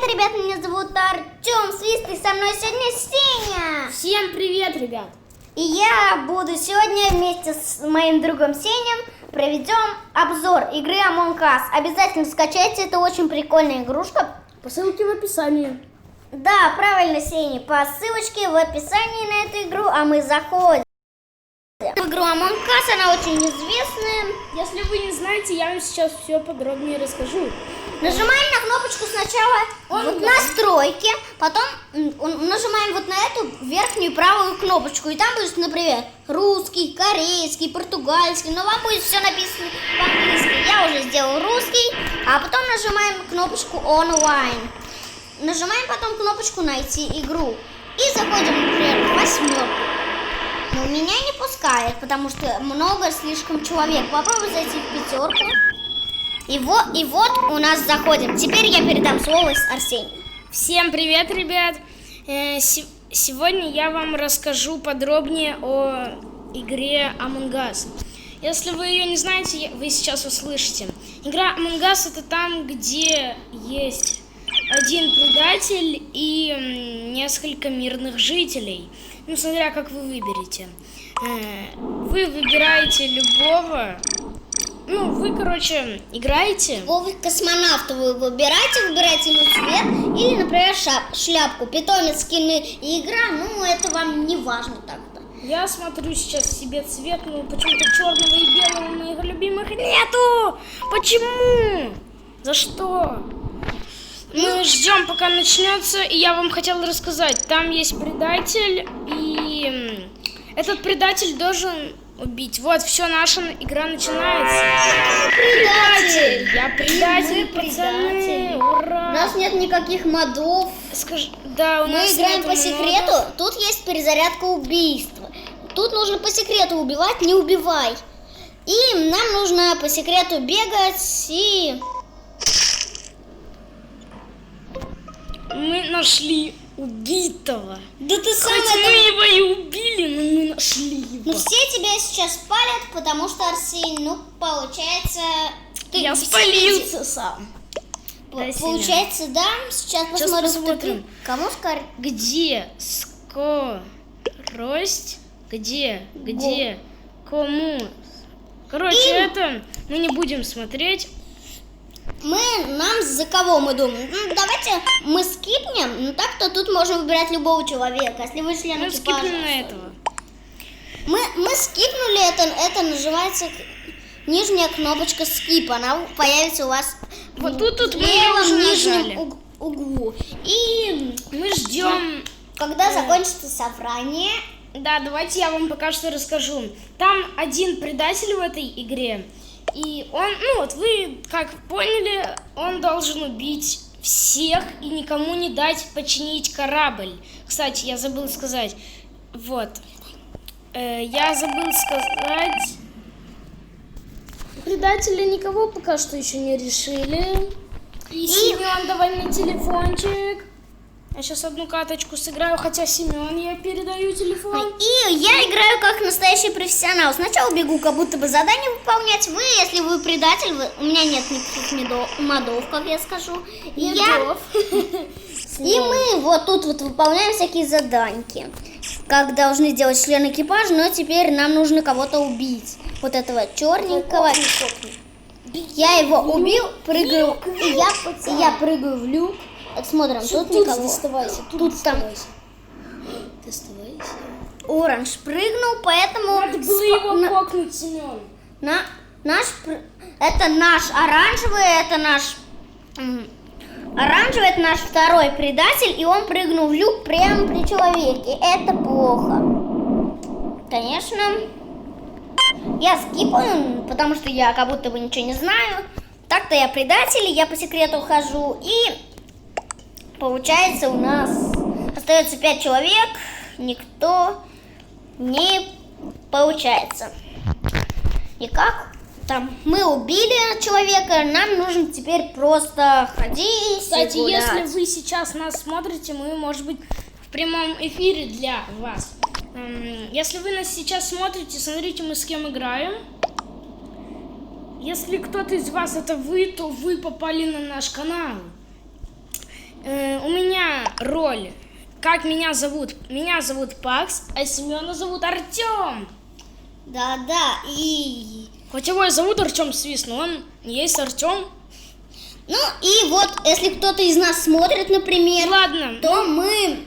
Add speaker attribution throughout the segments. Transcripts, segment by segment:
Speaker 1: ребят, меня зовут Артем Свист, и со мной сегодня Сеня.
Speaker 2: Всем привет, ребят.
Speaker 1: И я буду сегодня вместе с моим другом Сенем проведем обзор игры Among Us. Обязательно скачайте, это очень прикольная игрушка.
Speaker 2: По ссылке в описании.
Speaker 1: Да, правильно, Сеня, по ссылочке в описании на эту игру, а мы заходим. Игру Among Us, она очень известная.
Speaker 2: Если вы не знаете, я вам сейчас все подробнее расскажу.
Speaker 1: Нажимаем на кнопочку сначала настройки, потом нажимаем вот на эту верхнюю правую кнопочку, и там будет, например, русский, корейский, португальский, но вам будет все написано по-английски. Я уже сделал русский, а потом нажимаем кнопочку онлайн. Нажимаем потом кнопочку найти игру и заходим, например, в 8. Но меня не пускает, потому что много слишком человек. Попробуй зайти в 5. И вот у нас заходим. Теперь я передам слово Арсению.
Speaker 2: Всем привет, ребят. Сегодня я вам расскажу подробнее о игре Among Us. Если вы ее не знаете, вы сейчас услышите. Игра Among Us — это там, где есть один предатель и несколько мирных жителей. Ну, смотря как вы выберете. Вы выбираете любого. Ну, вы, короче, играете.
Speaker 1: Любого космонавта вы выбираете ему цвет или, например, шляпку. Питомец, скины и игра, ну, это вам не важно так-то.
Speaker 2: Я смотрю сейчас себе цвет, ну, почему-то черного и белого моих любимых нету. Почему? За что? Мы ждем, пока начнется, и я вам хотела рассказать. Там есть предатель, и этот предатель должен убить. Вот, все, наша игра начинается.
Speaker 1: Предатель!
Speaker 2: Я предатель,
Speaker 1: Мы
Speaker 2: пацаны!
Speaker 1: предатели.
Speaker 2: Ура!
Speaker 1: У нас нет никаких модов.
Speaker 2: Да, у
Speaker 1: Мы
Speaker 2: нас
Speaker 1: играем
Speaker 2: нету
Speaker 1: по секрету.
Speaker 2: модов.
Speaker 1: Тут есть перезарядка убийства. Тут нужно по секрету убивать, не убивай. И нам нужно по секрету бегать и...
Speaker 2: Мы нашли убитого.
Speaker 1: Да ты сам
Speaker 2: Хоть мы его и убили, но мы нашли его.
Speaker 1: Ну все тебя сейчас спалят, потому что, Арсений, ну, получается... Ты
Speaker 2: Я спалился сам. Да,
Speaker 1: получается, да. Сейчас посмотрим. Кому скажем?
Speaker 2: Где скорость? Где? Кому? Короче, это мы не будем смотреть.
Speaker 1: Нам за кого мы думаем? Ну, давайте мы скипнем, но так-то тут можем выбирать любого человека. Если вы член
Speaker 2: Мы
Speaker 1: экипажа.
Speaker 2: скипнем на этого.
Speaker 1: Мы скипнули это называется нижняя кнопочка скип. Она появится у вас
Speaker 2: Вот тут
Speaker 1: в
Speaker 2: мы
Speaker 1: левом
Speaker 2: уже
Speaker 1: нижнем
Speaker 2: нажали.
Speaker 1: углу. И
Speaker 2: Мы ждем.
Speaker 1: когда закончится собрание.
Speaker 2: Да, давайте я вам пока что расскажу. Там один предатель в этой игре. И он, ну вот вы как поняли, он должен убить всех и никому не дать починить корабль. Кстати, я забыл сказать. Вот. Я забыл сказать. Предатели никого пока что еще не решили. И Семен, давай мне телефончик. Я сейчас одну каточку сыграю, хотя Семен, я передаю телефон.
Speaker 1: И я играю как настоящий профессионал. Сначала бегу, как будто бы задание выполнять. Вы, если вы предатель, у меня нет никаких модов, как я скажу. И мы вот тут вот выполняем всякие заданьки, как должны делать члены экипажа, но теперь нам нужно кого-то убить. Вот этого черненького. Я его убил, прыгаю, и я прыгаю в люк. Смотрим, тут никого.
Speaker 2: Доставайся,
Speaker 1: Тут там
Speaker 2: доставайся.
Speaker 1: Оранж прыгнул, поэтому...
Speaker 2: Надо было его кокнуть, Семен.
Speaker 1: Это наш оранжевый, это наш второй предатель, и он прыгнул в люк прямо при человеке. Это плохо. Конечно, я скипаю, потому что я как будто бы ничего не знаю. Так-то я предатель, я по секрету хожу, и... Получается, у нас остается 5 человек, никто не получается. Никак. Там мы убили человека, нам нужно теперь просто ходить.
Speaker 2: Кстати,
Speaker 1: и гулять.
Speaker 2: если вы сейчас нас смотрите, мы, может быть, в прямом эфире для вас. Если вы нас сейчас смотрите, смотрите, мы с кем играем. Если кто-то из вас это вы, то вы попали на наш канал. роль. Как меня зовут? Меня зовут Пакс, а Семена зовут Артем.
Speaker 1: Да, и...
Speaker 2: Хоть его и зовут Артем Свист, но он не есть Артем.
Speaker 1: Ну, и вот, если кто-то из нас смотрит, например,
Speaker 2: Ладно,
Speaker 1: то мы...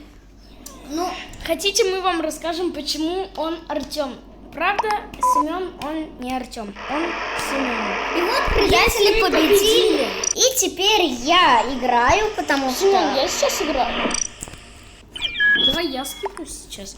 Speaker 1: Ну,
Speaker 2: хотите, мы вам расскажем, почему он Артем. Правда, Семен, он не Артем, он Семен.
Speaker 1: и вот предатели
Speaker 2: мы
Speaker 1: победили. И теперь я играю, потому
Speaker 2: Семен,
Speaker 1: что...
Speaker 2: я сейчас играю. Давай я скипну сейчас.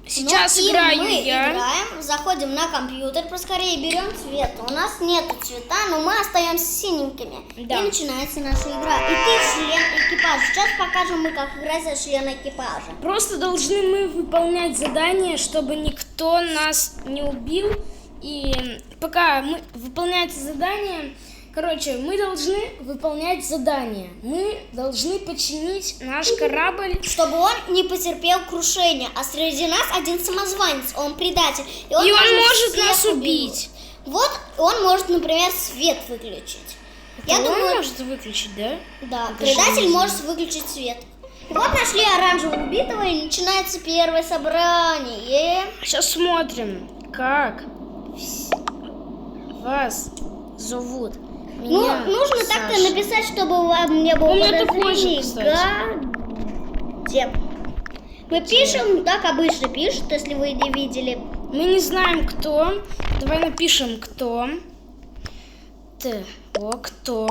Speaker 2: Сейчас
Speaker 1: Ну, и
Speaker 2: играю
Speaker 1: мы
Speaker 2: я.
Speaker 1: играем, заходим на компьютер, поскорее берем цвет. У нас нету цвета, но мы остаемся синенькими.
Speaker 2: Да.
Speaker 1: И начинается наша игра. И ты член экипажа. Сейчас покажем мы, как играть за члена экипажа.
Speaker 2: Просто должны мы выполнять задание, чтобы никто нас не убил. И пока мы выполняется задание, короче, мы должны выполнять задание. Мы должны починить наш корабль.
Speaker 1: Чтобы он не потерпел крушения. А среди нас один самозванец, он предатель. И он,
Speaker 2: может
Speaker 1: всех
Speaker 2: нас убить.
Speaker 1: Вот он может, например, свет выключить. Я
Speaker 2: Он
Speaker 1: думаю,
Speaker 2: может выключить, да?
Speaker 1: да,
Speaker 2: Это
Speaker 1: предатель
Speaker 2: жизнь.
Speaker 1: может выключить свет. Вот нашли оранжевого убитого, и начинается первое собрание.
Speaker 2: Сейчас смотрим, как вас зовут.
Speaker 1: Ну,
Speaker 2: Меня
Speaker 1: нужно
Speaker 2: Саша.
Speaker 1: так-то написать, чтобы вам не было
Speaker 2: У меня такой
Speaker 1: подозрений.
Speaker 2: же, кстати.
Speaker 1: Где? Мы пишем, так обычно пишут, если вы не видели.
Speaker 2: Мы не знаем, кто. Давай напишем, кто. Кто?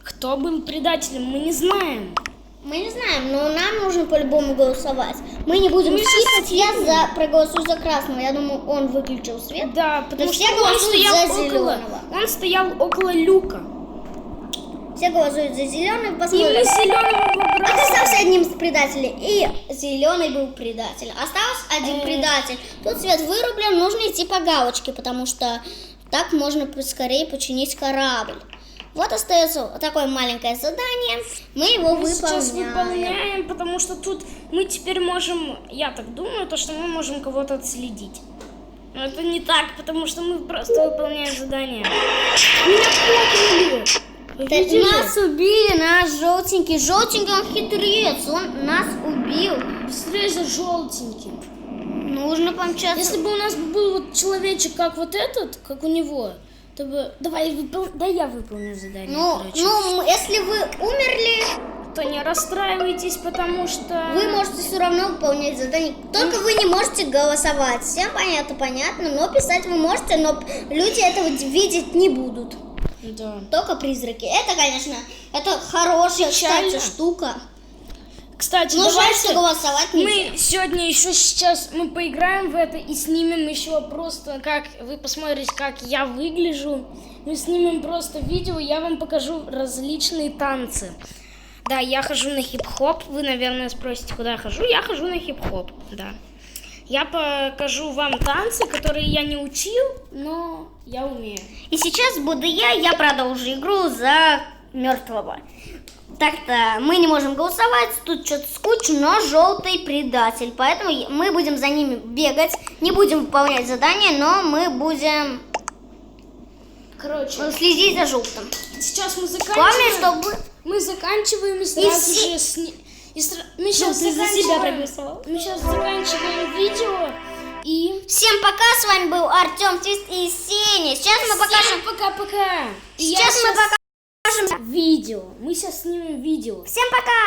Speaker 2: Кто был предателем, мы не знаем.
Speaker 1: Мы не знаем, но нам нужно по-любому голосовать. Мы не будем скипать, я проголосую за красного. Я думаю, он выключил свет.
Speaker 2: Да, потому
Speaker 1: все
Speaker 2: что он
Speaker 1: голосуют
Speaker 2: стоял
Speaker 1: за
Speaker 2: около.
Speaker 1: зеленого.
Speaker 2: Он стоял около люка.
Speaker 1: Все голосуют за зеленый,
Speaker 2: И мы
Speaker 1: посмотрим.
Speaker 2: зеленого выбрали.
Speaker 1: Оказался одним из предателей. И зеленый был предатель. Остался один предатель. Тут свет вырублен, нужно идти по галочке, потому что так можно скорее починить корабль. Вот остается вот такое маленькое задание. Мы его
Speaker 2: Мы сейчас
Speaker 1: выполняем.
Speaker 2: выполняем, потому что тут мы теперь можем, я так думаю, то, что мы можем кого-то отследить. Но это не так, потому что мы просто выполняем задание. Меня кокнули. Видели?
Speaker 1: Нас убили, наш желтенький. Желтенький, он хитрец, он нас убил.
Speaker 2: Быстрее за желтеньким.
Speaker 1: Нужно помчаться.
Speaker 2: Если бы у нас был вот человечек, как вот этот, как у него, то бы... Давай, я выполню задание, короче.
Speaker 1: Если вы умерли,
Speaker 2: То не расстраивайтесь, потому что...
Speaker 1: вы можете все равно выполнять задание. Только вы не можете голосовать. Всем понятно, но писать вы можете, но люди этого видеть не будут.
Speaker 2: Да.
Speaker 1: Только призраки. Это, конечно, это хорошая,
Speaker 2: Печально.
Speaker 1: кстати, штука.
Speaker 2: Кстати,
Speaker 1: Но жаль,
Speaker 2: давайте
Speaker 1: что голосовать нельзя.
Speaker 2: мы сегодня еще сейчас мы поиграем в это и снимем еще просто, как вы посмотрите, как я выгляжу. Мы снимем просто видео, я вам покажу различные танцы. Да, я хожу на хип-хоп. Вы, наверное, спросите, куда я хожу. Я хожу на хип-хоп, да. Я покажу вам танцы, которые я не учил, но я умею.
Speaker 1: И сейчас буду я продолжу игру за мертвого. Так-то мы не можем голосовать, тут что-то скучно, но желтый предатель. Поэтому мы будем за ними бегать, не будем выполнять задания, но мы будем
Speaker 2: Короче,
Speaker 1: следить за желтым.
Speaker 2: сейчас мы
Speaker 1: Главное,
Speaker 2: заканчиваем.
Speaker 1: чтобы...
Speaker 2: Мы заканчиваем и сразу
Speaker 1: все-
Speaker 2: же мы сейчас
Speaker 1: ты за себя проголосовал?
Speaker 2: Мы сейчас заканчиваем видео и
Speaker 1: Всем пока, с вами был Артем Твист и Сеня. Сейчас мы покажем...
Speaker 2: пока-пока.
Speaker 1: Сейчас мы покажем...
Speaker 2: видео. Мы сейчас снимем видео.
Speaker 1: Всем пока!